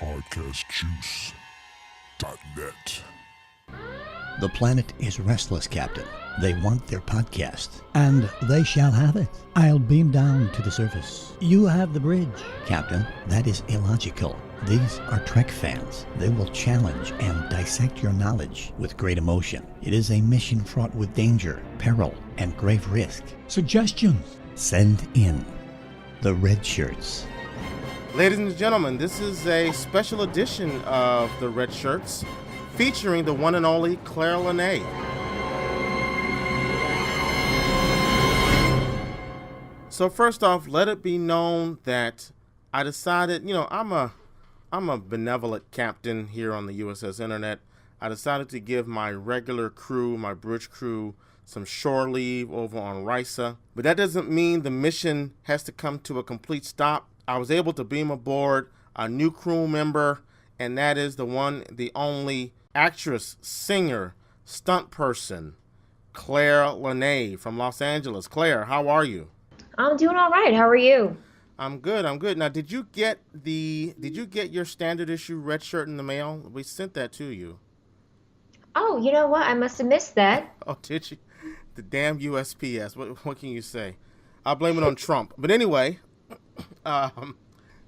podcastjuice.net. The planet is restless, Captain. They want their podcast, and they shall have it. I'll beam down to the surface. You have the bridge. Captain, that is illogical. These are Trek fans. They will challenge and dissect your knowledge with great emotion. It is a mission fraught with danger, peril, and grave risk. Suggestions? Send in the red shirts. Ladies and gentlemen, this is a special edition of the Red Shirts featuring the one and only Claire Lanay. So first off, let it be known that I decided, I'm a benevolent captain here on the USS Internet. I decided to give my regular crew, my bridge crew, some shore leave over on Risa. But that doesn't mean the mission has to come to a complete stop. I was able to beam aboard a new crew member, and that is the one, the only actress, singer, stunt person, Claire Lanay from Los Angeles. Claire, how are you? I'm doing all right. How are you? I'm good. Now, did you get your standard issue red shirt in the mail? We sent that to you. Oh, you know what? I must have missed that. Oh, did you? The damn USPS. What can you say? I'll blame it on Trump. But anyway,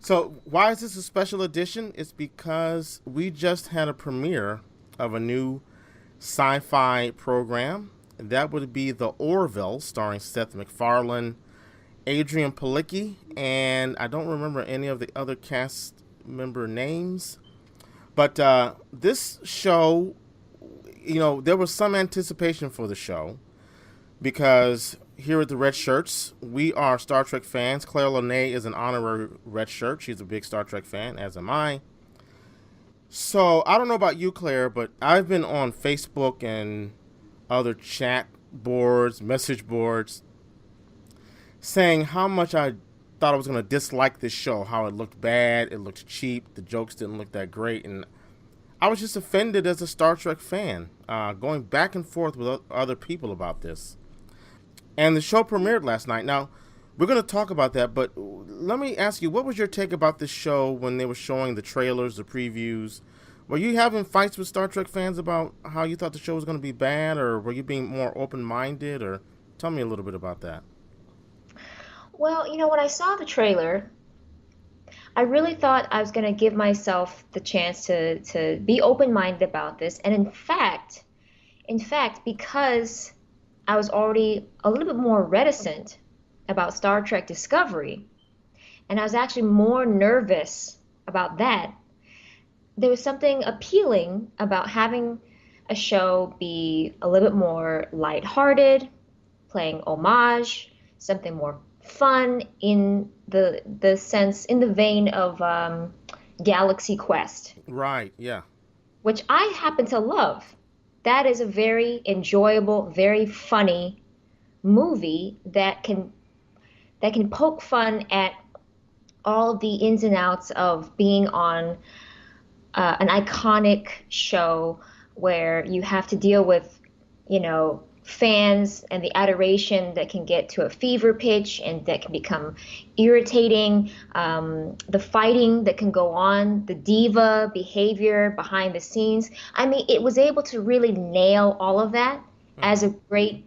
so why is this a special edition? It's because we just had a premiere of a new sci-fi program. That would be The Orville, starring Seth MacFarlane, Adrian Palicki, and I don't remember any of the other cast member names. But this show, there was some anticipation for the show because here at the Red Shirts, we are Star Trek fans. Claire Lanay is an honorary Red Shirt. She's a big Star Trek fan, as am I. So I don't know about you, Claire, but I've been on Facebook and other chat boards, message boards, saying how much I thought I was going to dislike this show, how it looked bad, it looked cheap, the jokes didn't look that great, and I was just offended as a Star Trek fan, going back and forth with other people about this. And the show premiered last night. Now, we're going to talk about that, but let me ask you, what was your take about this show when they were showing the trailers, the previews? Were you having fights with Star Trek fans about how you thought the show was going to be bad, or were you being more open-minded, or tell me a little bit about that. Well, when I saw the trailer, I really thought I was going to give myself the chance to be open-minded about this. And in fact, because I was already a little bit more reticent about Star Trek Discovery, and I was actually more nervous about that, there was something appealing about having a show be a little bit more lighthearted, playing homage, something more fun in the sense, in the vein of Galaxy Quest. Right, yeah. Which I happen to love. That is a very enjoyable, very funny movie that can poke fun at all the ins and outs of being on an iconic show where you have to deal with, fans and the adoration that can get to a fever pitch and that can become irritating, the fighting that can go on, the diva behavior behind the scenes. I mean, it was able to really nail all of that as a great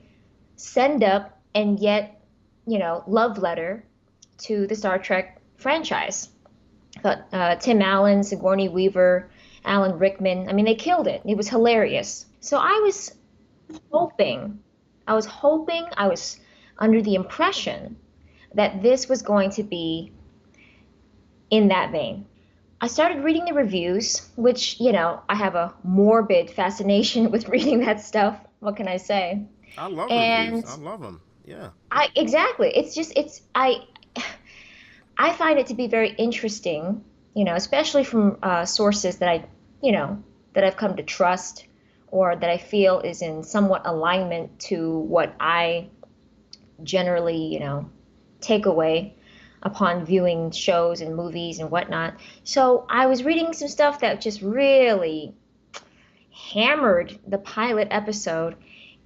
send-up and yet, love letter to the Star Trek franchise. But Tim Allen, Sigourney Weaver, Alan Rickman, I mean, they killed it. It was hilarious. So I was hoping, I was under the impression that this was going to be in that vein. I started reading the reviews, which, I have a morbid fascination with reading that stuff. What can I say? I love reviews. I love them. Yeah. Exactly. I find it to be very interesting, especially from sources that that I've come to trust, or that I feel is in somewhat alignment to what I generally, take away upon viewing shows and movies and whatnot. So I was reading some stuff that just really hammered the pilot episode,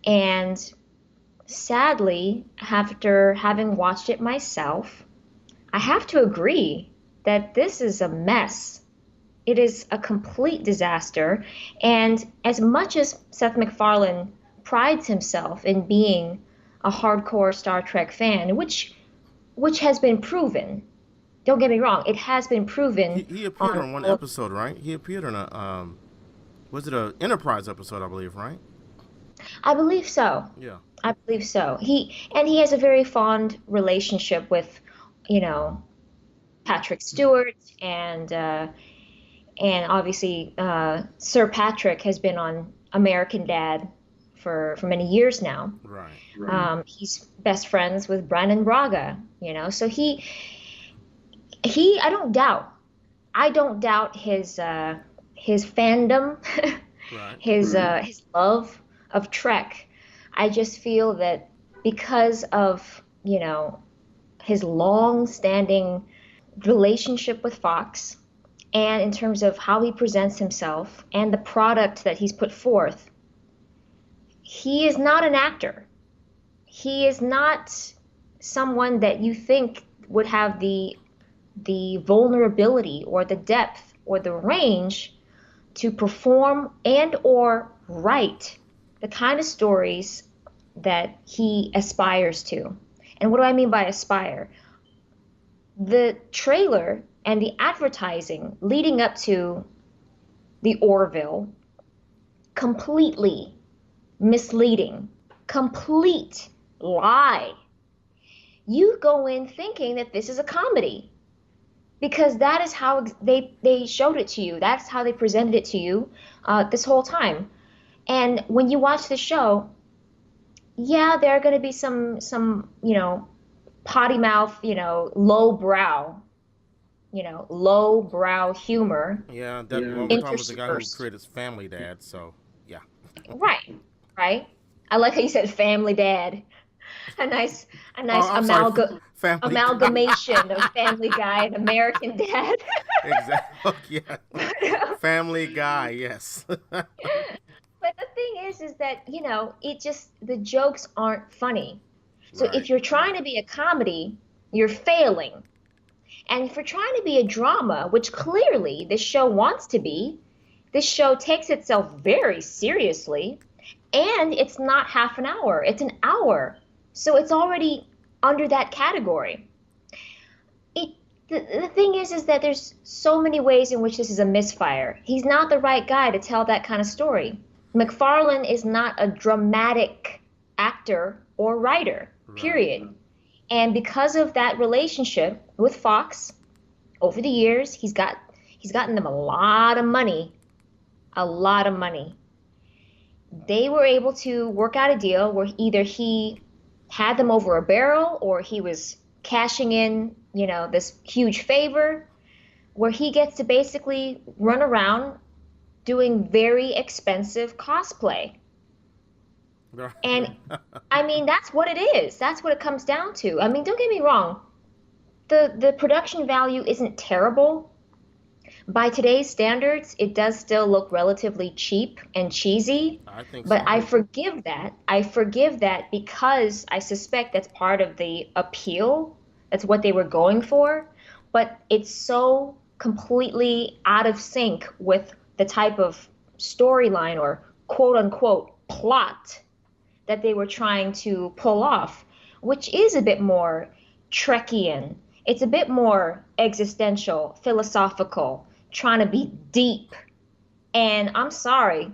and sadly, after having watched it myself, I have to agree that this is a mess. It is a complete disaster. And as much as Seth MacFarlane prides himself in being a hardcore Star Trek fan, which has been proven. Don't get me wrong, it has been proven He appeared on on one episode, right? He appeared on a was it a Enterprise episode, I believe, right? I believe so. Yeah. I believe so. He has a very fond relationship with, you know, Patrick Stewart and obviously Sir Patrick has been on American Dad for many years now. Right. He's best friends with Brandon Braga, so I don't doubt his fandom, Right. his love of Trek. I just feel that because of, his long-standing relationship with Fox, and in terms of how he presents himself and the product that he's put forth, he is not an actor. He is not someone that you think would have the vulnerability or the depth or the range to perform and or write the kind of stories that he aspires to. And what do I mean by aspire? The trailer and the advertising leading up to the Orville, completely misleading, complete lie. You go in thinking that this is a comedy because that is how they showed it to you. That's how they presented it to you this whole time. And when you watch the show, yeah, there are going to be some potty mouth, low brow humor. Yeah, that well, we're talking about the guy who created Family Dad, so yeah. Right. I like how you said Family Dad. A nice amalgamation of Family Guy and American Dad. Exactly. Yeah. Family Guy, yes. But the thing is that, the jokes aren't funny. So Right. if you're trying to be a comedy, you're failing. And if you're trying to be a drama, which clearly this show wants to be, this show takes itself very seriously, and it's not half an hour, it's an hour. So it's already under that category. The thing is that there's so many ways in which this is a misfire. He's not the right guy to tell that kind of story. MacFarlane is not a dramatic actor or writer, period. Right. And because of that relationship with Fox, over the years, he's gotten them a lot of money. They were able to work out a deal where either he had them over a barrel or he was cashing in, this huge favor where he gets to basically run around doing very expensive cosplay. And I mean, that's what it is. That's what it comes down to. I mean, don't get me wrong. The production value isn't terrible. By today's standards, it does still look relatively cheap and cheesy. I think but so. I forgive that. I forgive that because I suspect that's part of the appeal. That's what they were going for. But it's so completely out of sync with the type of storyline or quote unquote plot that they were trying to pull off, which is a bit more Trekkian. It's a bit more existential, philosophical, trying to be deep. And I'm sorry,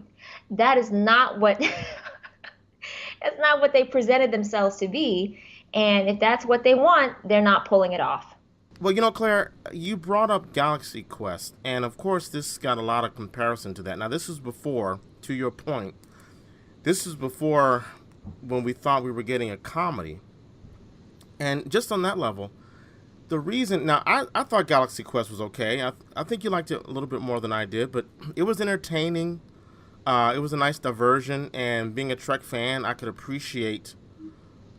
that is not what that's not what they presented themselves to be. And if that's what they want, they're not pulling it off. Well, Claire, you brought up Galaxy Quest, and of course this got a lot of comparison to that. Now, this was before, to your point, this is before when we thought we were getting a comedy. And just on that level, the reason... Now, I thought Galaxy Quest was okay. I think you liked it a little bit more than I did, but it was entertaining. It was a nice diversion, and being a Trek fan, I could appreciate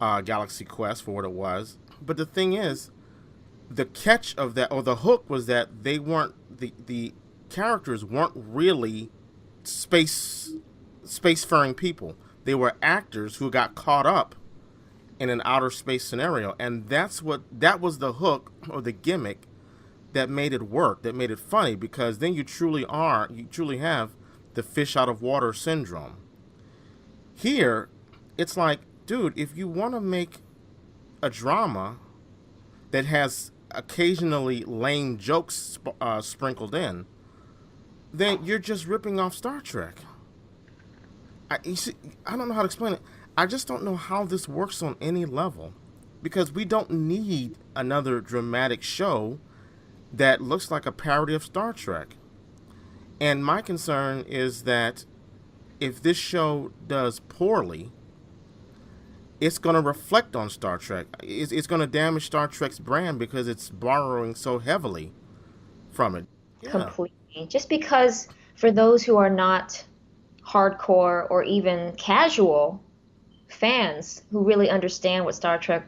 Galaxy Quest for what it was. But the thing is, the catch of that, or the hook, was that they weren't... The characters weren't really spacefaring people. They were actors who got caught up in an outer space scenario, and that was the hook or the gimmick that made it work, that made it funny, because then you truly have the fish out of water syndrome. Here, it's like, dude, if you want to make a drama that has occasionally lame jokes sprinkled in, then you're just ripping off Star Trek. You see, I don't know how to explain it. I just don't know how this works on any level, because we don't need another dramatic show that looks like a parody of Star Trek. And my concern is that if this show does poorly, it's going to reflect on Star Trek. It's going to damage Star Trek's brand because it's borrowing so heavily from it. Yeah. Completely. Just because for those who are not hardcore or even casual fans who really understand what Star Trek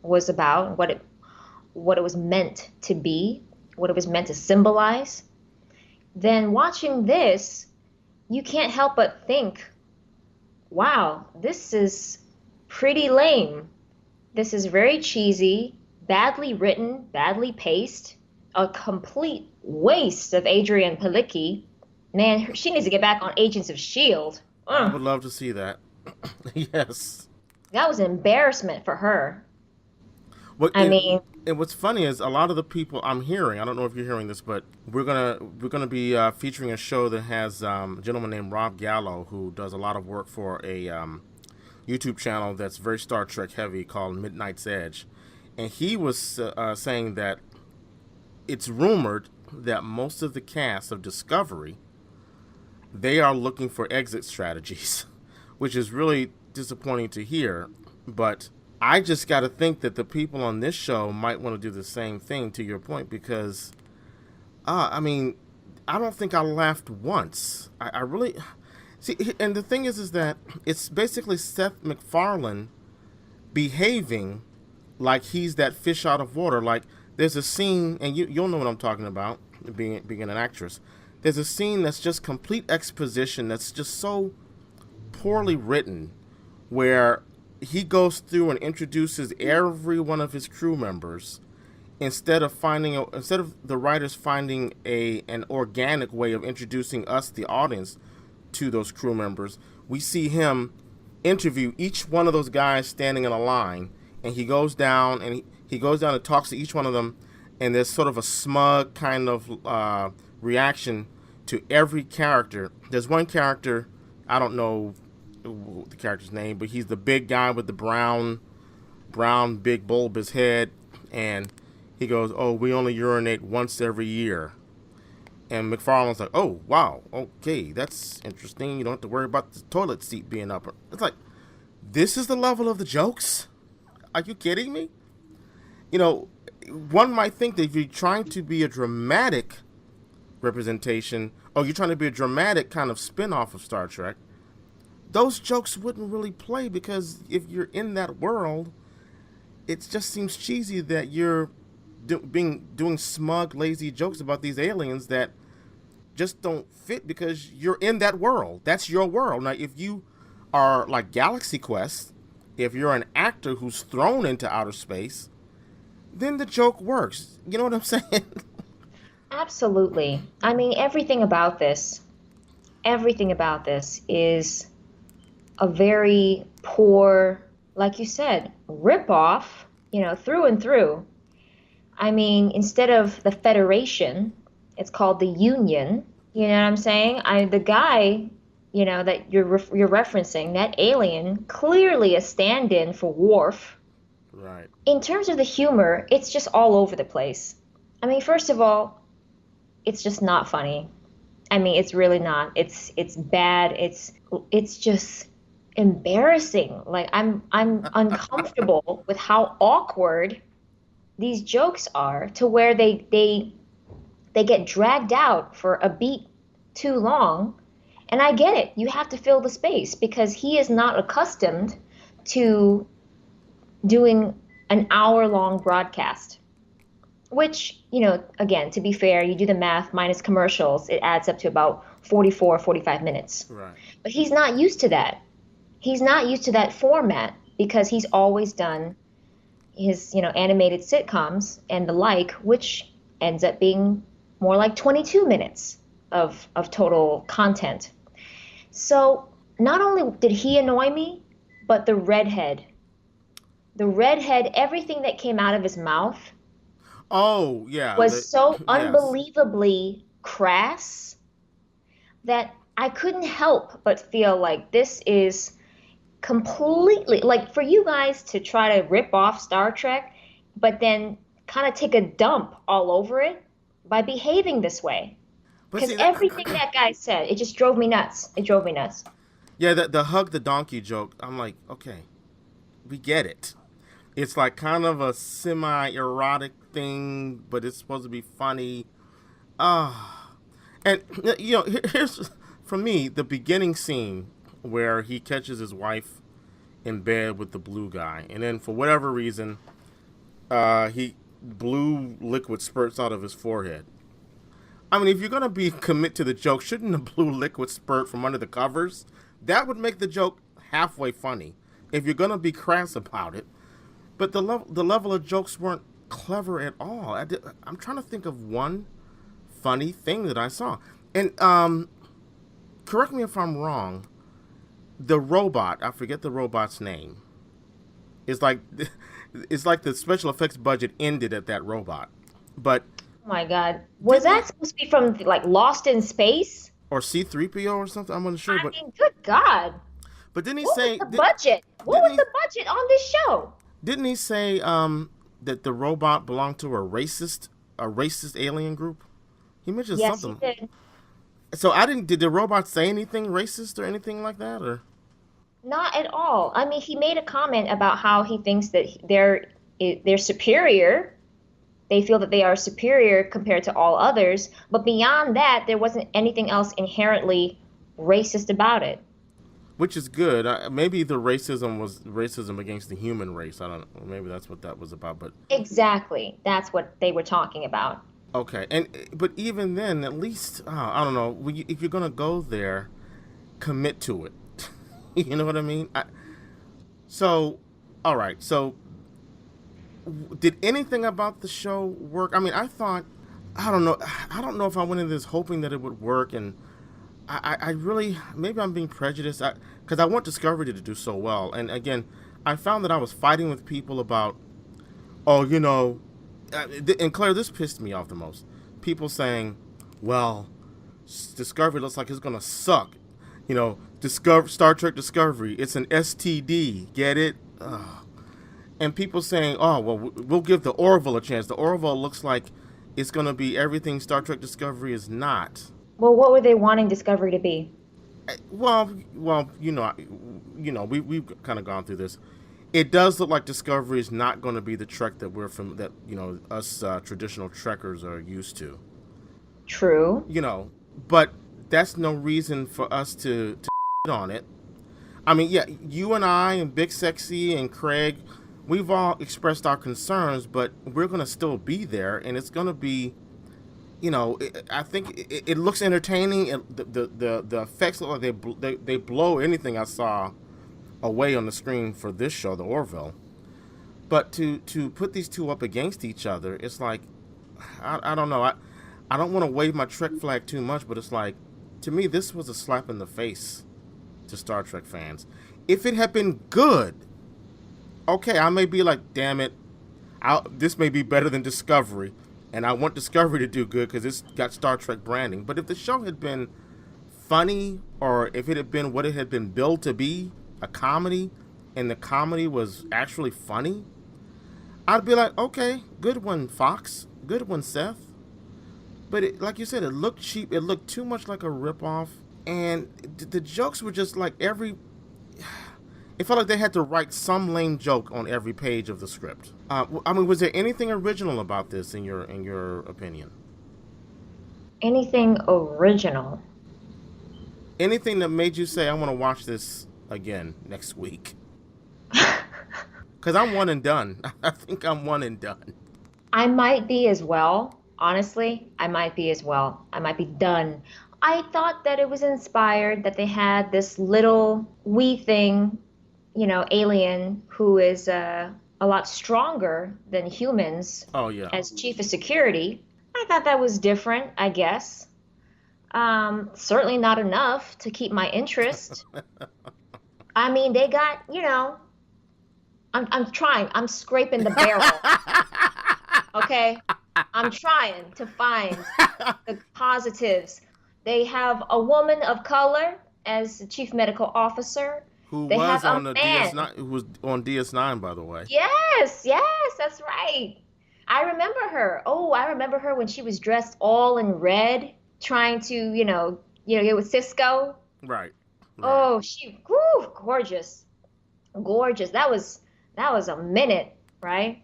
was about, what it was meant to be, what it was meant to symbolize, then watching this, you can't help but think, wow, this is pretty lame. This is very cheesy, badly written, badly paced, a complete waste of Adrienne Palicki. Man, she needs to get back on Agents of S.H.I.E.L.D. I would love to see that. Yes. That was an embarrassment for her. And what's funny is a lot of the people I'm hearing, I don't know if you're hearing this, but we're gonna be featuring a show that has a gentleman named Rob Gallo, who does a lot of work for a YouTube channel that's very Star Trek heavy called Midnight's Edge, and he was saying that it's rumored that most of the cast of Discovery, they are looking for exit strategies, which is really disappointing to hear, but I just got to think that the people on this show might want to do the same thing, to your point, because, I don't think I laughed once. I really... See, and the thing is that it's basically Seth MacFarlane behaving like he's that fish out of water. Like, there's a scene, and you'll know what I'm talking about, being an actress. There's a scene that's just complete exposition that's just so poorly written, where he goes through and introduces every one of his crew members instead of the writers finding an organic way of introducing us, the audience, to those crew members. We see him interview each one of those guys standing in a line, and he goes down and talks to each one of them, and there's sort of a smug kind of reaction to every character. There's one character, I don't know the character's name, but he's the big guy with the brown big bulbous head, and he goes, "Oh, we only urinate once every year." And MacFarlane's like, "Oh, wow, okay, that's interesting. You don't have to worry about the toilet seat being up." It's like, this is the level of the jokes? Are you kidding me? You know, one might think that if you're trying to be a dramatic representation, or you're trying to be a dramatic kind of spin-off of Star Trek, those jokes wouldn't really play, because if you're in that world, it just seems cheesy that you're doing smug, lazy jokes about these aliens that just don't fit because you're in that world. That's your world. Now, if you are like Galaxy Quest, if you're an actor who's thrown into outer space, then the joke works. You know what I'm saying? Absolutely. I mean, everything about this is a very poor, like you said, rip-off, through and through. I mean, instead of the Federation, it's called the Union. You know what I'm saying? The guy, that you're referencing, that alien, clearly a stand-in for Worf. Right. In terms of the humor, it's just all over the place. I mean, first of all, it's just not funny. I mean, it's really not. It's bad. It's just embarrassing. Like, I'm uncomfortable with how awkward these jokes are, to where they get dragged out for a beat too long. And I get it. You have to fill the space, because he is not accustomed to doing an hour-long broadcast, which, again, to be fair, you do the math minus commercials, it adds up to about 45 minutes. Right. But he's not used to that. He's not used to that format, because he's always done his, animated sitcoms and the like, which ends up being more like 22 minutes of total content. So not only did he annoy me, but the redhead, everything that came out of his mouth Oh, yeah. was so Yes. unbelievably crass that I couldn't help but feel like this is completely like for you guys to try to rip off Star Trek, but then kind of take a dump all over it by behaving this way. But Because see, everything that guy said, it just drove me nuts. It drove me nuts. yeah, the hug the donkey joke, I'm like, okay, we get it. It's like kind of a semi-erotic thing, but it's supposed to be funny. Ah, and here's for me the beginning scene where he catches his wife in bed with the blue guy, and then for whatever reason, he blue liquid spurts out of his forehead. I mean, if you're gonna be commit to the joke, shouldn't the blue liquid spurt from under the covers? That would make the joke halfway funny. If you're gonna be crass about it, but the level of jokes weren't clever at all. I'm trying to think of one funny thing that I saw, and correct me if I'm wrong. The robot, I forget the robot's name. It's like it's like the special effects budget ended at that robot, but Oh my God. Was didn't he that supposed to be from like Lost in Space? or C3PO or something? I'm unsure, I mean, good God. but didn't he What was say the budget? What didn't was he the budget on this show? didn't he say that the robot belonged to a racist alien group? He mentioned Yes, he something. did. So I didn't. Did the robot say anything racist or anything like that? Or Not at all. I mean, he made a comment about how he thinks that they're superior. They feel that they are superior compared to all others, but beyond that, there wasn't anything else inherently racist about it. which is good. Maybe the racism was racism against the human race. I don't know. Maybe that's what that was about. But Exactly. That's what they were talking about. okay, and but even then, at least I don't know. If you're gonna go there, commit to it. You know what I mean? So, all right. So, did anything about the show work? I mean, I thought, I don't know. I don't know if I went into this hoping that it would work, and I really, maybe I'm being prejudiced because I want Discovery to do so well. And again, I found that I was fighting with people about, oh, and Claire, this pissed me off the most. People saying, well, Discovery looks like it's going to suck. Star Trek Discovery, it's an STD. Get it? Ugh. And people saying, oh, well, we'll give the Orville a chance. The Orville looks like it's going to be everything Star Trek Discovery is not. Well, what were they wanting Discovery to be? Well, we've kind of gone through this. It does look like Discovery is not going to be the Trek that we're from, that us traditional Trekkers are used to. True. But that's no reason for us to on it. I mean, yeah, you and I and Big Sexy and Craig, we've all expressed our concerns, but we're going to still be there, and it's going to be, I think it looks entertaining. The effects look like they blow anything I saw away on the screen for this show, the Orville. But to put these two up against each other, it's like, I don't know. I don't want to wave my Trek flag too much, but it's like, to me, this was a slap in the face to Star Trek fans. If it had been good, okay, I may be like, damn it, this may be better than Discovery, and I want Discovery to do good because it's got Star Trek branding. But if the show had been funny, or if it had been what it had been billed to be, a comedy, and the comedy was actually funny, I'd be like, okay, good one, Fox. Good one, Seth. But like you said, it looked cheap. It looked too much like a ripoff. And the jokes were just like it felt like they had to write some lame joke on every page of the script. I mean, was there anything original about this in your opinion? Anything original? Anything that made you say, I want to watch this again next week? Because I'm one and done. I think I'm one and done. I might be as well. Honestly, I might be as well. I might be done. I thought that it was inspired that they had this little wee thing, alien who is a lot stronger than humans Oh, yeah. as chief of security. I thought that was different, I guess. Certainly not enough to keep my interest. I mean, they got, I'm trying. I'm scraping the barrel. Okay? I'm trying to find the positives. They have a woman of color as the chief medical officer. Who They was have a on the man. DS9? Who was on DS9, by the way? Yes, yes, that's right. I remember her. Oh, I remember her when she was dressed all in red, trying to, get with Cisco. Right. Right. Oh, whew, gorgeous, gorgeous. That was a minute, right?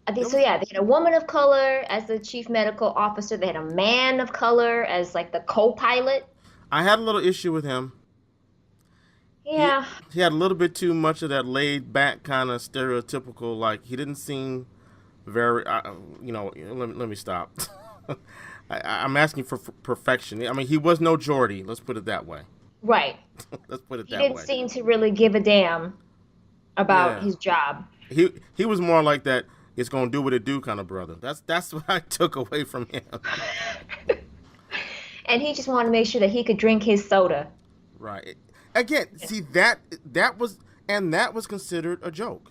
I think It so. was. Yeah, they had a woman of color as the chief medical officer. They had a man of color as like the co-pilot. I had a little issue with him. He Yeah, he had a little bit too much of that laid back kind of stereotypical. Like he didn't seem very. Let me stop. I'm asking for perfection. I mean, he was no Geordie. Let's put it that way. right. Let's put it He that didn't way. seem to really give a damn about Yeah. his job. He was more like that. It's gonna do what it do kind of brother. That's what I took away from him. And he just wanted to make sure that he could drink his soda. Right. Again, see that was considered a joke.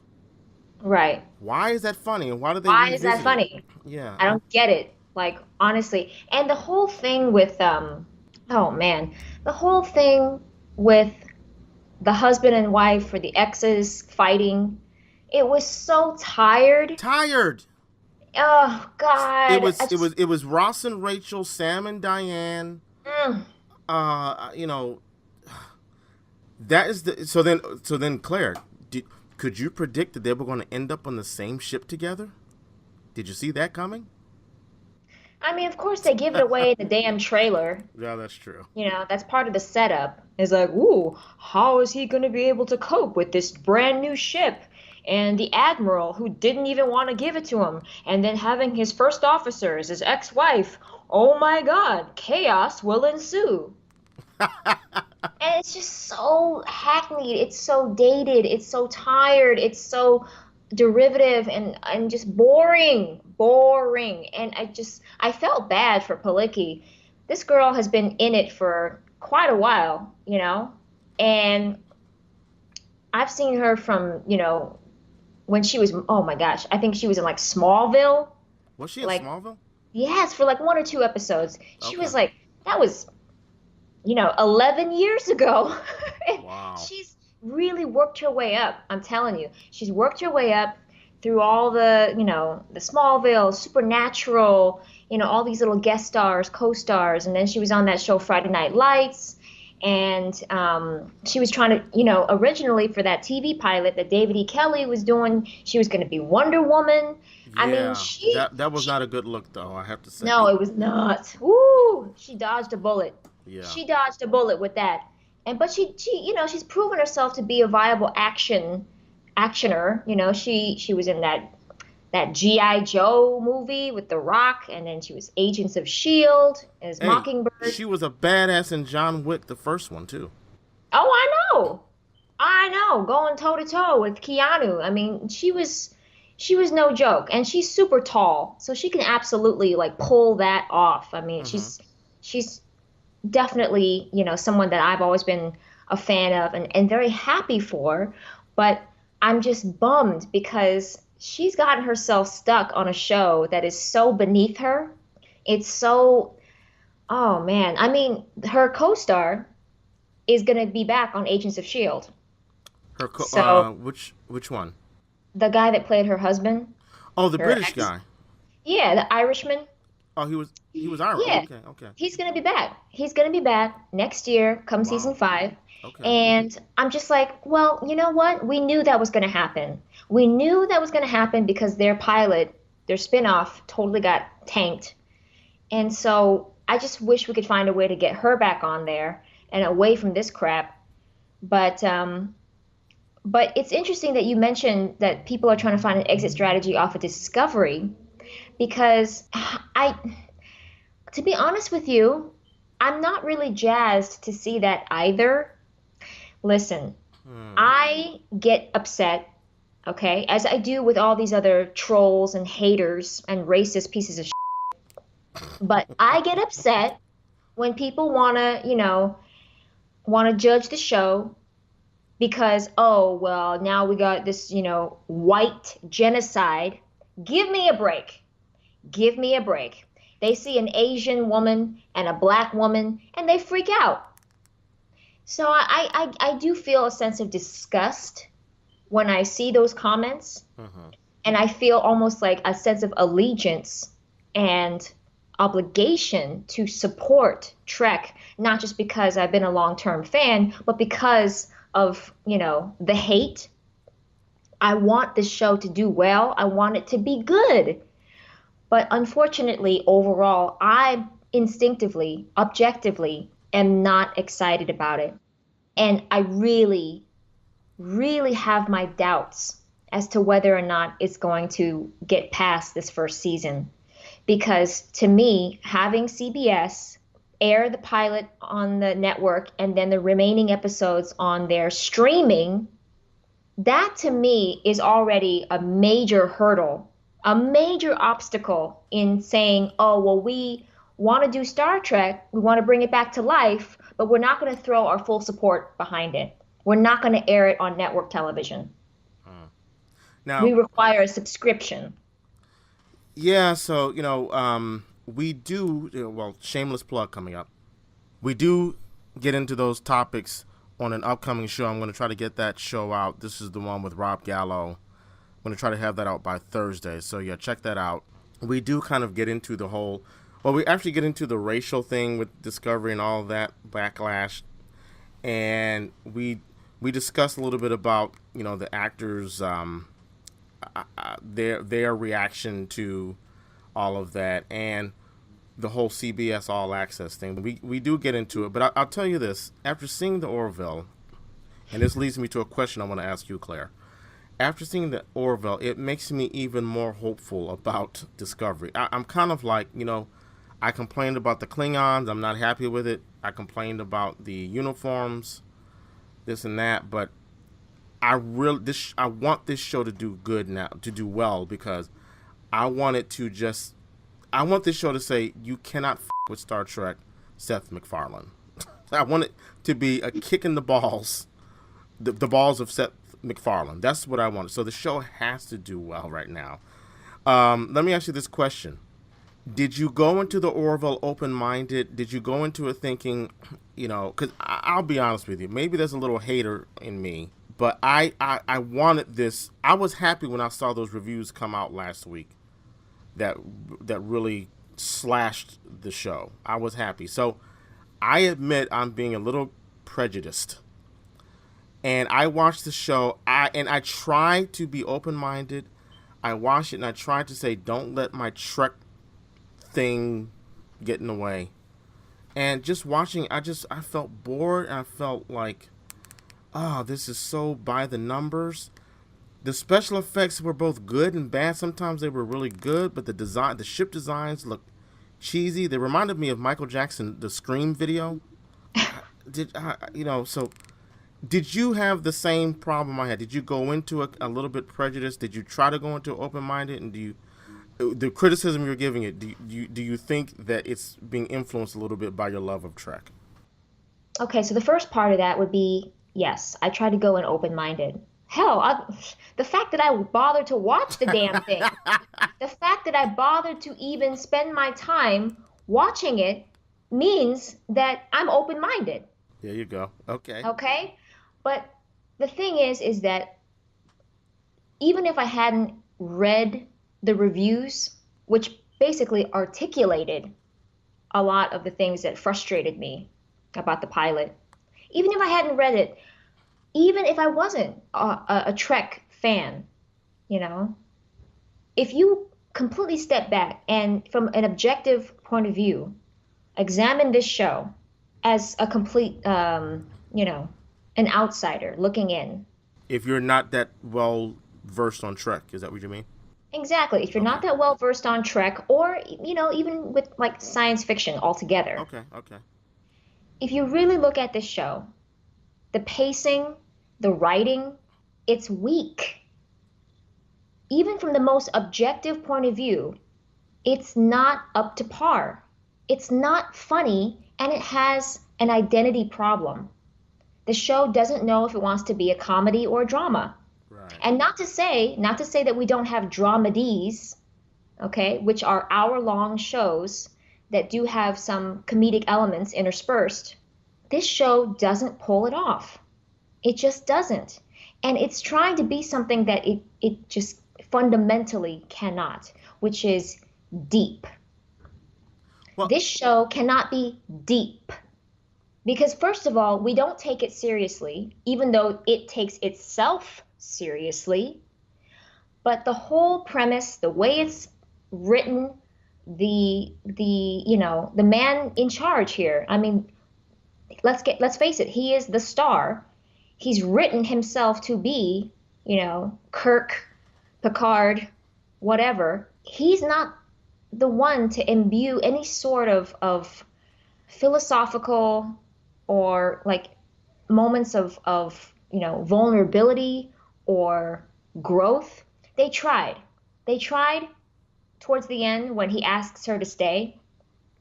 Right. Why is that funny? And why did they Why is that revisit it? funny? Yeah. I don't get it. Like, honestly. And the whole thing with, oh man, the whole thing with the husband and wife or the exes fighting, it was so tired. Tired. Oh God. It was I it just, was it was Ross and Rachel, Sam and Diane. mm, You know, that is the so then Claire, could you predict that they were going to end up on the same ship together? Did you see that coming? I mean, of course they give it away in the damn trailer. Yeah, that's true. That's part of the setup. It's like, ooh, how is he going to be able to cope with this brand new ship? And the admiral who didn't even want to give it to him, and then having his first officer as his ex-wife. Oh my God, chaos will ensue. And it's just so hackneyed. It's so dated. It's so tired. It's so derivative and just boring, boring. And I felt bad for Palicki. This girl has been in it for quite a while, and I've seen her from, when she was, oh my gosh, I think she was in like Smallville. Was she in Like, Smallville? yes, for like one or two episodes. She Okay. was like, that was 11 years ago. And Wow. she's really worked her way up. I'm telling you, she's worked her way up through all the, the Smallville, Supernatural, all these little guest stars, co-stars. And then she was on that show Friday Night Lights. And she was trying to, originally for that TV pilot that David E. Kelly was doing, she was going to be Wonder Woman. I mean, Yeah, that was not a good look, though. I have to say. no, it was not. Woo! She dodged a bullet. Yeah. She dodged a bullet with that. But she's proven herself to be a viable actioner. She was in that G.I. Joe movie with The Rock, and then she was Agents of S.H.I.E.L.D. as Hey, Mockingbird. she was a badass in John Wick, the first one too. Oh, I know, going toe to toe with Keanu. I mean, she was no joke, and she's super tall, so she can absolutely like pull that off. I mean, she's definitely, someone that I've always been a fan of and very happy for, but I'm just bummed because she's gotten herself stuck on a show that is so beneath her. It's so, oh man. I mean, her co-star is going to be back on Agents of S.H.I.E.L.D. So Which one? the guy that played her husband, Oh, the her British ex, guy. yeah, the Irishman. Oh, he was Irish. Yeah, Okay. he's going to be back. He's going to be back next year, come season Wow. 5. Okay. And I'm just like, well, you know what? We knew that was going to happen. We knew that was going to happen because their pilot, their spinoff, totally got tanked. And so I just wish we could find a way to get her back on there and away from this crap. But it's interesting that you mentioned that people are trying to find an exit strategy off of Discovery, because to be honest with you, I'm not really jazzed to see that either. Listen, I get upset okay? As I do with all these other trolls and haters and racist pieces of shit. But I get upset when people want to judge the show because, oh, well, now we got this, white genocide. Give me a break. Give me a break. They see an Asian woman and a black woman and they freak out. So I do feel a sense of disgust when I see those comments. And I feel almost like a sense of allegiance and obligation to support Trek, not just because I've been a long-term fan, but because of, the hate. I want this show to do well. I want it to be good. But unfortunately, overall, I instinctively, objectively, am not excited about it. And I really, really have my doubts as to whether or not it's going to get past this first season. Because to me, having CBS air the pilot on the network and then the remaining episodes on their streaming, that to me is already a major hurdle, a major obstacle in saying, oh, well, we want to do Star Trek, we want to bring it back to life, but we're not going to throw our full support behind it. We're not going to air it on network television. Now, we require a subscription. Yeah, so, we do, well, shameless plug coming up. We do get into those topics on an upcoming show. I'm going to try to get that show out. This is the one with Rob Gallo. I'm going to try to have that out by Thursday. So, yeah, check that out. We do kind of get into the whole, well, we actually get into the racial thing with Discovery and all that backlash. And we discussed a little bit about, the actors, their reaction to all of that and the whole CBS All Access thing. We do get into it, but I'll tell you this. After seeing the Orville, and this leads me to a question I want to ask you, Claire. After seeing the Orville, it makes me even more hopeful about Discovery. I'm kind of like, I complained about the Klingons. I'm not happy with it. I complained about the uniforms, this and that, but I want this show to do good now, to do well, because I want this show to say, you cannot with Star Trek, Seth MacFarlane. I want it to be a kick in the balls, the balls of Seth MacFarlane. That's what I want. So the show has to do well right now. Let me ask you this question. Did you go into the Orville open-minded? Did you go into it thinking, because I'll be honest with you, maybe there's a little hater in me, but I wanted this. I was happy when I saw those reviews come out last week that really slashed the show. I was happy. So I admit I'm being a little prejudiced. And I watched the show, I tried to be open-minded. I watched it and I tried to say, don't let my Trek thing get in the way. And just watching, I felt bored. And I felt like, this is so by the numbers. The special effects were both good and bad. Sometimes they were really good, but the ship designs looked cheesy. They reminded me of Michael Jackson, the Scream video. So did you have the same problem I had? Did you go into a little bit prejudiced? Did you try to go into open-minded? And the criticism you're giving it, do you think that it's being influenced a little bit by your love of Trek? Okay, so the first part of that would be, yes, I tried to go in open-minded. Hell, the fact that I bothered to watch the damn thing, the fact that I bothered to even spend my time watching it means that I'm open-minded. There you go. Okay. Okay? But the thing is that even if I hadn't read the reviews, which basically articulated a lot of the things that frustrated me about the pilot, even if I hadn't read it, even if I wasn't a Trek fan, if you completely step back and from an objective point of view, examine this show as a complete, an outsider looking in. If you're not that well versed on Trek, is that what you mean? Exactly. If you're not that well versed on Trek or, even with like science fiction altogether. Okay. If you really look at this show, the pacing, the writing, it's weak. even from the most objective point of view, it's not up to par. It's not funny, and it has an identity problem. The show doesn't know if it wants to be a comedy or a drama. Right. And not to say that we don't have dramedies, okay, which are hour-long shows that do have some comedic elements interspersed. This show doesn't pull it off. It just doesn't. And it's trying to be something that it just fundamentally cannot, which is deep. Well, This show cannot be deep. Because first of all, we don't take it seriously, even though it takes itself seriously. But the whole premise, the way it's written, the man in charge here. I mean, let's face it, he is the star. He's written himself to be, Kirk, Picard, whatever. He's not the one to imbue any sort of philosophical or like moments of vulnerability or growth. They tried towards the end when he asks her to stay,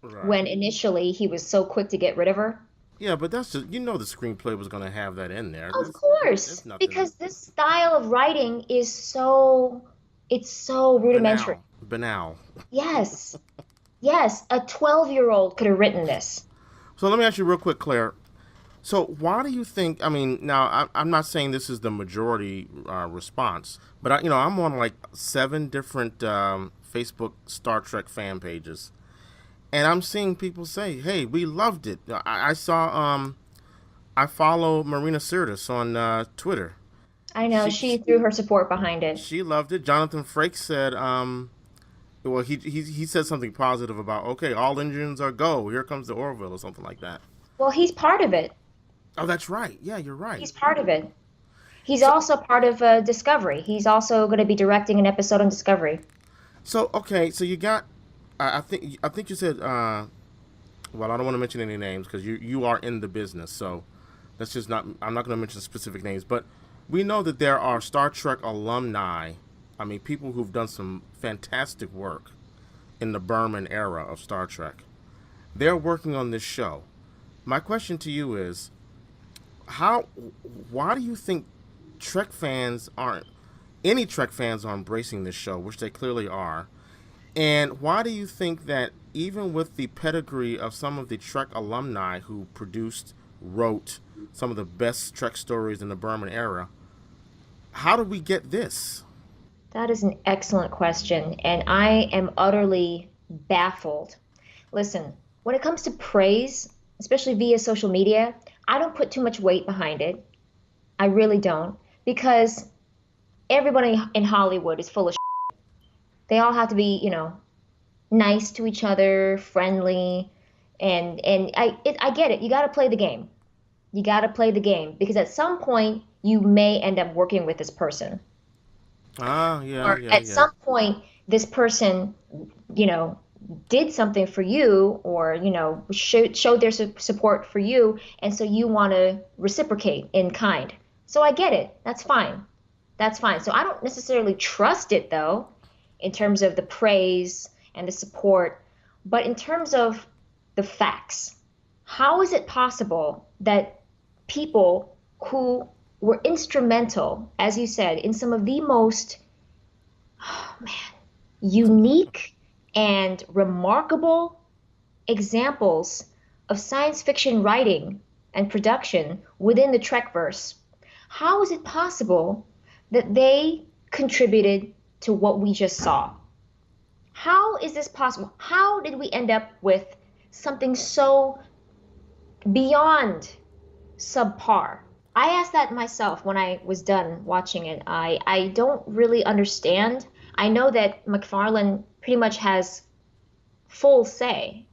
right. when initially he was so quick to get rid of her. Yeah, but that's just, the screenplay was going to have that in there. Of course, because this style of writing is so rudimentary. Banal. Yes. Yes, a 12-year-old could have written this. So let me ask you real quick, Claire. So why do you think, now I'm not saying this is the majority response, but I'm on like 7 different Facebook Star Trek fan pages. And I'm seeing people say, hey, we loved it. I saw, I follow Marina Sirtis on Twitter. I know, she threw her support behind it. She loved it. Jonathan Frakes said, well, he said something positive about, okay, all engines are go. Here comes the Orville or something like that. Well, he's part of it. Oh, that's right. Yeah, you're right. He's part of it. He's also part of Discovery. He's also going to be directing an episode on Discovery. So, okay, so you got, I think you said, well, I don't want to mention any names because you are in the business, so that's just not, I'm not going to mention specific names, but we know that there are Star Trek alumni, people who've done some fantastic work in the Berman era of Star Trek. They're working on this show. My question to you is, why do you think any Trek fans are embracing this show, which they clearly are, and why do you think that even with the pedigree of some of the Trek alumni who wrote some of the best Trek stories in the Berman era, how did we get this? That is an excellent question, and I am utterly baffled. Listen, when it comes to praise, especially via social media, I don't put too much weight behind it. I really don't, because everybody in Hollywood is full of shit. They all have to be, nice to each other, friendly, and I get it. You got to play the game. You got to play the game, because at some point you may end up working with this person. At some point, this person, did something for you, or showed their support for you, and so you want to reciprocate in kind. So I get it. That's fine. So I don't necessarily trust it, though, in terms of the praise and the support, but in terms of the facts. How is it possible that people who were instrumental, as you said, in some of the most unique and remarkable examples of science fiction writing and production within the Trekverse, how is it possible that they contributed to what we just saw? How is this possible? How did we end up with something so beyond subpar? I asked that myself when I was done watching it. I don't really understand. I know that McFarlane pretty much has full say.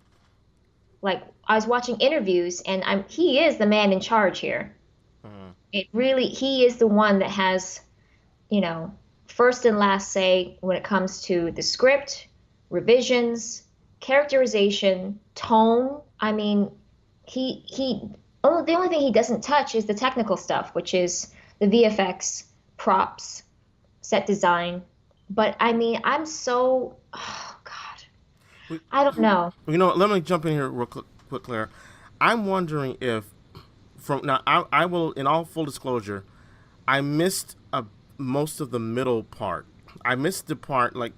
Like, I was watching interviews, and he is the man in charge here. He is the one that has, first and last say when it comes to the script, revisions, characterization, tone. The only thing he doesn't touch is the technical stuff, which is the VFX, props, set design, But I mean, I'm so, oh God, We, I don't know. let me jump in here real quick, Claire. I'm wondering if from now I will, in all full disclosure, I missed most of the middle part. I missed the part like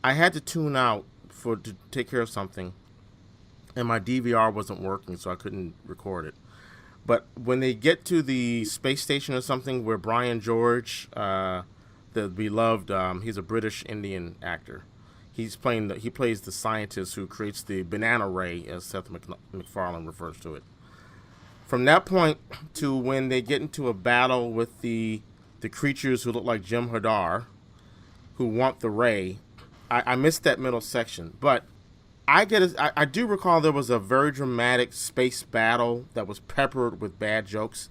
I had to tune out to take care of something, and my DVR wasn't working, so I couldn't record it. But when they get to the space station or something, where Brian George, the beloved, he's a British Indian actor. He plays the scientist who creates the banana ray, as Seth MacFarlane refers to it. From that point to when they get into a battle with the creatures who look like Jim Hadar, who want the ray, I missed that middle section. But I do recall there was a very dramatic space battle that was peppered with bad jokes.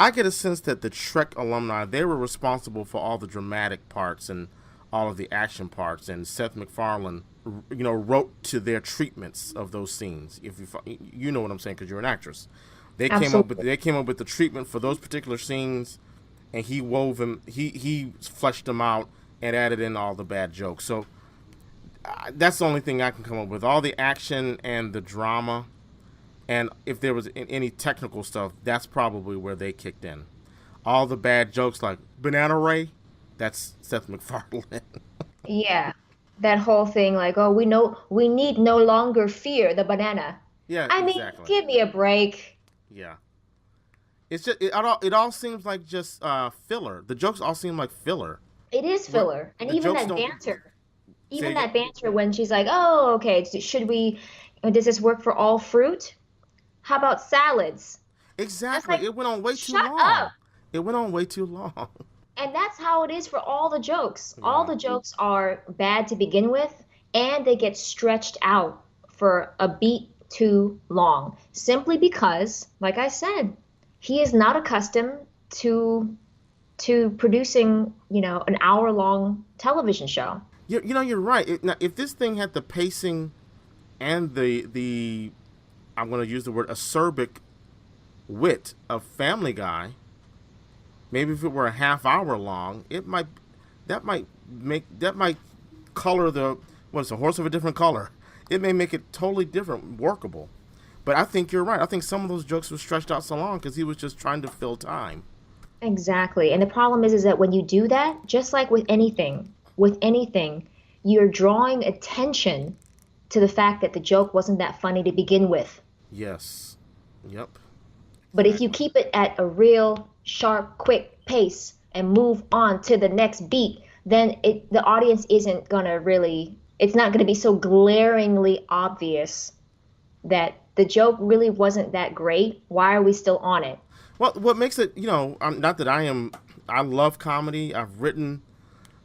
I get a sense that the Trek alumni, they were responsible for all the dramatic parts and all of the action parts, and Seth MacFarlane, wrote to their treatments of those scenes. If you know what I'm saying, because you're an actress, Absolutely. they came up with the treatment for those particular scenes, and he fleshed them out and added in all the bad jokes. So that's the only thing I can come up with. All the action and the drama, and if there was any technical stuff, that's probably where they kicked in. All the bad jokes like Banana Ray, that's Seth MacFarlane. Yeah. That whole thing, like, oh, we need no longer fear the banana. Yeah, I mean, exactly. give me a break. Yeah, it's just it all seems like just filler. The jokes all seem like filler. It is What filler. And the even jokes that don't banter. say Even again. that banter when she's like, oh, okay, does this work for all fruit? How about salads? That's Exactly. like, It went on way too shut up. long. It went on way too long. And that's how it is for all the jokes. All Yeah. the jokes are bad to begin with, and they get stretched out for a beat too long. Simply because, like I said, he is not accustomed to producing, an hour-long television show. You're right. Now, if this thing had the pacing and the I'm going to use the word acerbic wit of Family Guy, maybe if it were a half hour long, that might color the what's a horse of a different color. It may make it totally different, workable. But I think you're right. I think some of those jokes were stretched out so long because he was just trying to fill time. Exactly. And the problem is that when you do that, just like with anything, you're drawing attention to the fact that the joke wasn't that funny to begin with. Yes. Yep. But if you Exactly. keep it at a real sharp, quick pace and move on to the next beat, then the audience isn't gonna really, it's not gonna be so glaringly obvious that the joke really wasn't that great. Why are we still on it? Well, what makes it, not that I love comedy. I've written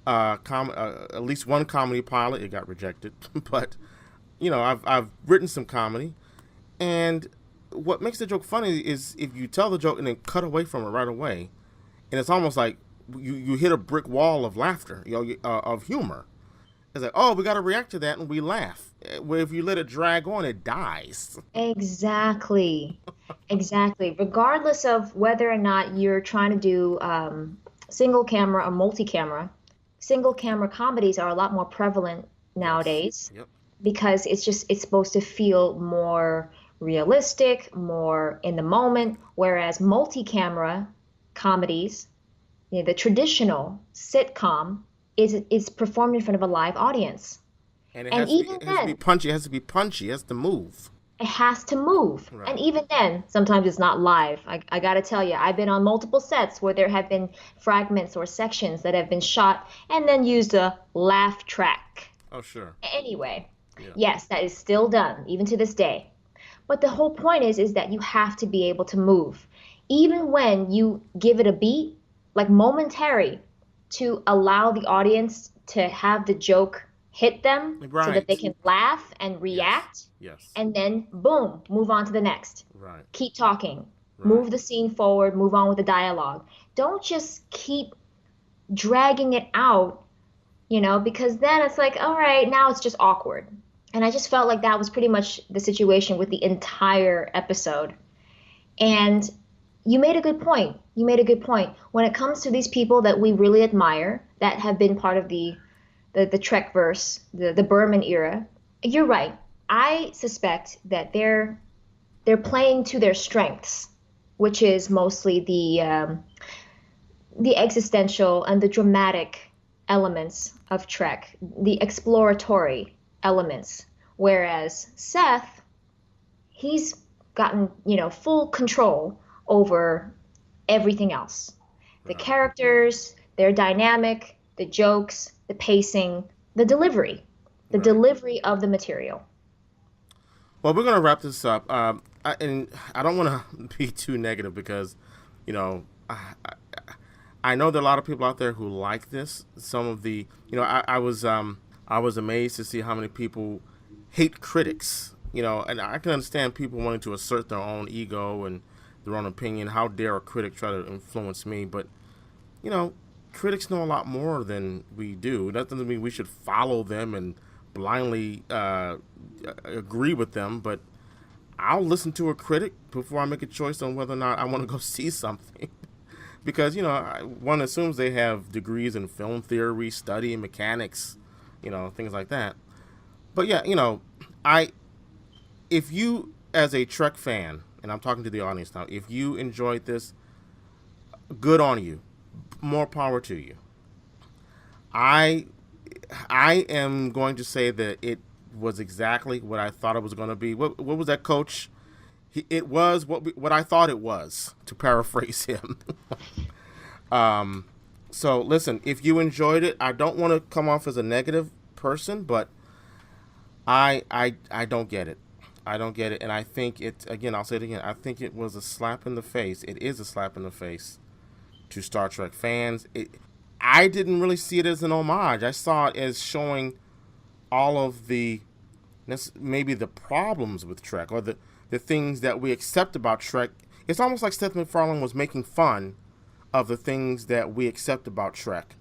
at least one comedy pilot. It got rejected, but I've written some comedy, and what makes the joke funny is if you tell the joke and then cut away from it right away, and it's almost like you hit a brick wall of laughter, of humor. It's like, oh, we got to react to that, and we laugh. Where if you let it drag on, it dies. Exactly. Exactly. Regardless of whether or not you're trying to do single camera or multi-camera, single camera comedies are a lot more prevalent Yes. nowadays Yep. because it's supposed to feel more realistic, more in the moment, whereas multi-camera comedies, the traditional sitcom is performed in front of a live audience. And it And has to be even it has to be then, punchy. It has to be punchy. It has to move. it has to move. And Right. even then, sometimes it's not live. I gotta tell you, I've been on multiple sets where there have been fragments or sections that have been shot and then used a laugh track. Oh, sure. Anyway, Yeah. yes, that is still done, even to this day. But the whole point is that you have to be able to move. Even when you give it a beat, like momentary, to allow the audience to have the joke hit them so that they Right. can laugh and Yes. react, Yes. and then boom, move on to the next. Right. Keep talking, Right. move the scene forward, move on with the dialogue. Don't just keep dragging it out, because then it's like, all right, now it's just awkward. And I just felt like that was pretty much the situation with the entire episode. And you made a good point. You made a good point. When it comes to these people that we really admire, that have been part of the the Trek verse, the Berman era. You're right. I suspect that they're playing to their strengths, which is mostly the existential and the dramatic elements of Trek, the exploratory elements. Whereas Seth, he's gotten, full control over everything else. The characters, their dynamic, the jokes, the pacing, the delivery of the material. Well, we're going to wrap this up. And I don't want to be too negative because, I know there are a lot of people out there who like this. Some of the, I was amazed to see how many people hate critics, and I can understand people wanting to assert their own ego and their own opinion. How dare a critic try to influence me? But, critics know a lot more than we do. That doesn't mean we should follow them and blindly agree with them, but I'll listen to a critic before I make a choice on whether or not I want to go see something. Because, one assumes they have degrees in film theory, study, mechanics, things like that. But yeah, if you, as a Trek fan, and I'm talking to the audience now, if you enjoyed this, good on you. More power to you. I am going to say that it was exactly what I thought it was going to be. What was that, Coach? It was what I thought it was, to paraphrase him. So listen, if you enjoyed it, I don't want to come off as a negative person, but I don't get it. I don't get it, and I think it. Again, I'll say it again. I think it was a slap in the face. It is a slap in the face to Star Trek fans. I didn't really see it as an homage. I saw it as showing all of the maybe the problems with Trek, or the things that we accept about Trek. It's almost like Seth MacFarlane was making fun of the things that we accept about Trek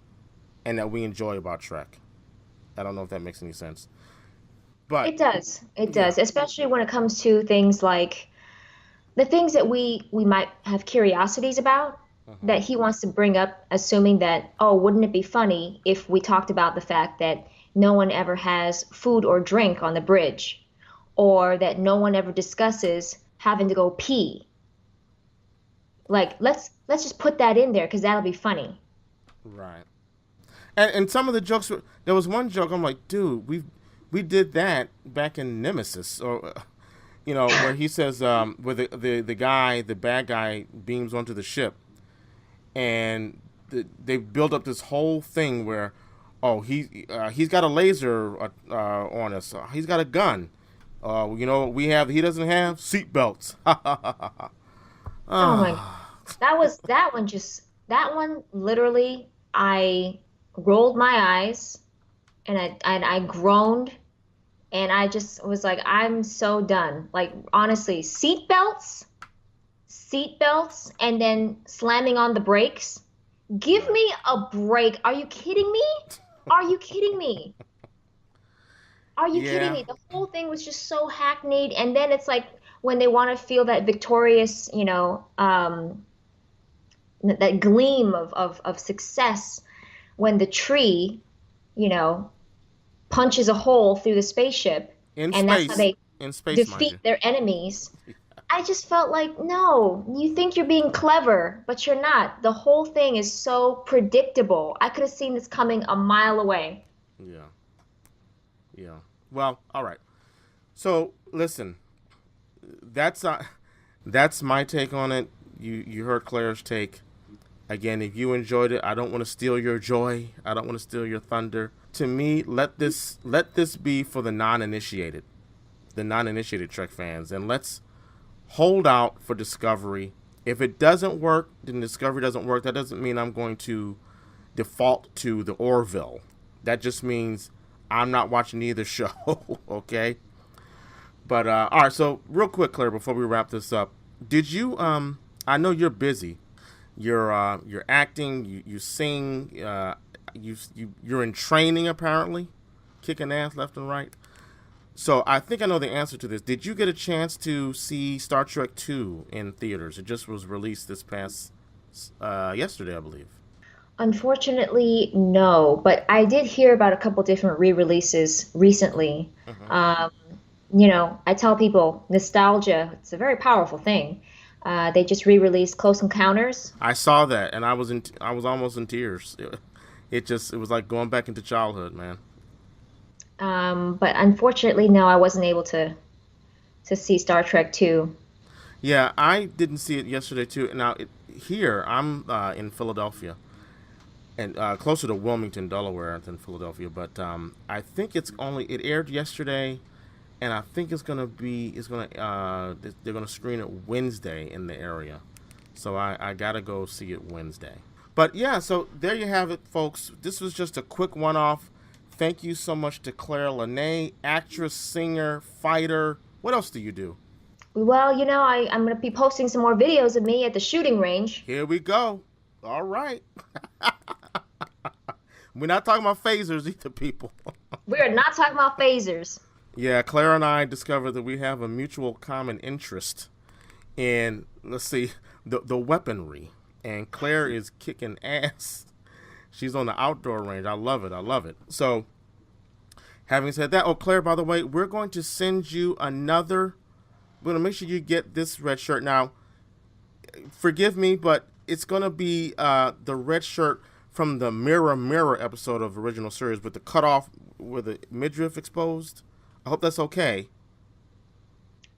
and that we enjoy about Trek. I don't know if that makes any sense. But it does. It does, especially when it comes to things like the things that we might have curiosities about that he wants to bring up, assuming that, oh, wouldn't it be funny if we talked about the fact that no one ever has food or drink on the bridge, or that no one ever discusses having to go pee. Like, let's just put that in there because that'll be funny. Right. And some of the jokes, there was one joke, I'm like, dude, we did that back in Nemesis, or where he says where the guy, the bad guy, beams onto the ship, and they build up this whole thing where, oh, he's got a laser on us, he's got a gun, he doesn't have seatbelts. Oh my God. That one literally, I rolled my eyes and I groaned, and I just was like, I'm so done. Like, honestly, seatbelts, and then slamming on the brakes. Give me a break. Are you kidding me? Are you kidding me? Are you kidding me? The whole thing was just so hackneyed. And then it's like when they want to feel that victorious, that gleam of success when the tree, punches a hole through the spaceship, that's how they defeat their enemies. I just felt like, no, you think you're being clever, but you're not. The whole thing is so predictable. I could have seen this coming a mile away. Yeah. Well, all right. So listen, that's my take on it. You heard Claire's take. Again, if you enjoyed it, I don't want to steal your joy. I don't want to steal your thunder. To me, let this be for the non-initiated Trek fans, and let's hold out for Discovery. If it doesn't work, then Discovery doesn't work. That doesn't mean I'm going to default to the Orville. That just means I'm not watching either show. Okay. But all right. So real quick, Claire, before we wrap this up, did you? I know you're busy. You're acting. You sing. You're in training apparently, kicking ass left and right. So I think I know the answer to this. Did you get a chance to see Star Trek II in theaters? It just was released this past yesterday, I believe. Unfortunately, no, but I did hear about a couple different re-releases recently. Um, I tell people nostalgia, it's a very powerful thing. They just re-released Close Encounters. I saw that, and I was almost in tears. It was like going back into childhood, man. But unfortunately, no, I wasn't able to see Star Trek 2. Yeah, I didn't see it yesterday too. Now here I'm in Philadelphia, and closer to Wilmington, Delaware than Philadelphia. But I think it aired yesterday, and I think they're gonna screen it Wednesday in the area. So I gotta go see it Wednesday. But yeah, so there you have it, folks. This was just a quick one-off. Thank you so much to Claire Lanay, actress, singer, fighter. What else do you do? Well, I'm going to be posting some more videos of me at the shooting range. Here we go. All right. We're not talking about phasers either, people. We're not talking about phasers. Yeah, Claire and I discovered that we have a mutual common interest in, let's see, the weaponry. And Claire is kicking ass. She's on the outdoor range. I love it. I love it. So, having said that, Claire, by the way, we're going to send you another. We're going to make sure you get this red shirt. Now, forgive me, but it's going to be the red shirt from the Mirror Mirror episode of original series with the cutoff with the midriff exposed. I hope that's okay.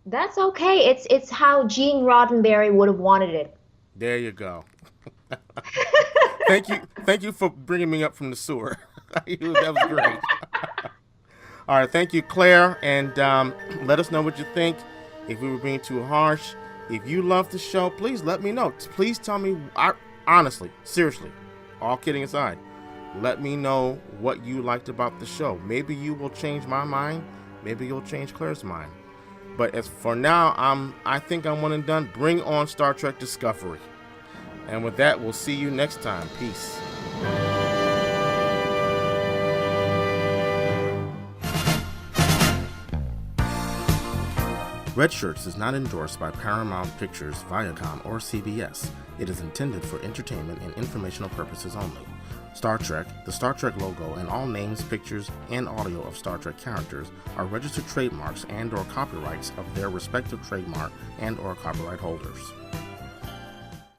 That's okay. It's how Gene Roddenberry would have wanted it. There you go. Thank you for bringing me up from the sewer. That was great. All right, thank you, Claire, and let us know what you think. If we were being too harsh, if you love the show, please let me know. Please tell me, honestly, seriously, all kidding aside, let me know what you liked about the show. Maybe you will change my mind. Maybe you'll change Claire's mind. But as for now, I think I'm one and done. Bring on Star Trek Discovery. And with that, we'll see you next time. Peace. Red Shirts is not endorsed by Paramount Pictures, Viacom, or CBS. It is intended for entertainment and informational purposes only. Star Trek, the Star Trek logo, and all names, pictures, and audio of Star Trek characters are registered trademarks and/or copyrights of their respective trademark and/or copyright holders.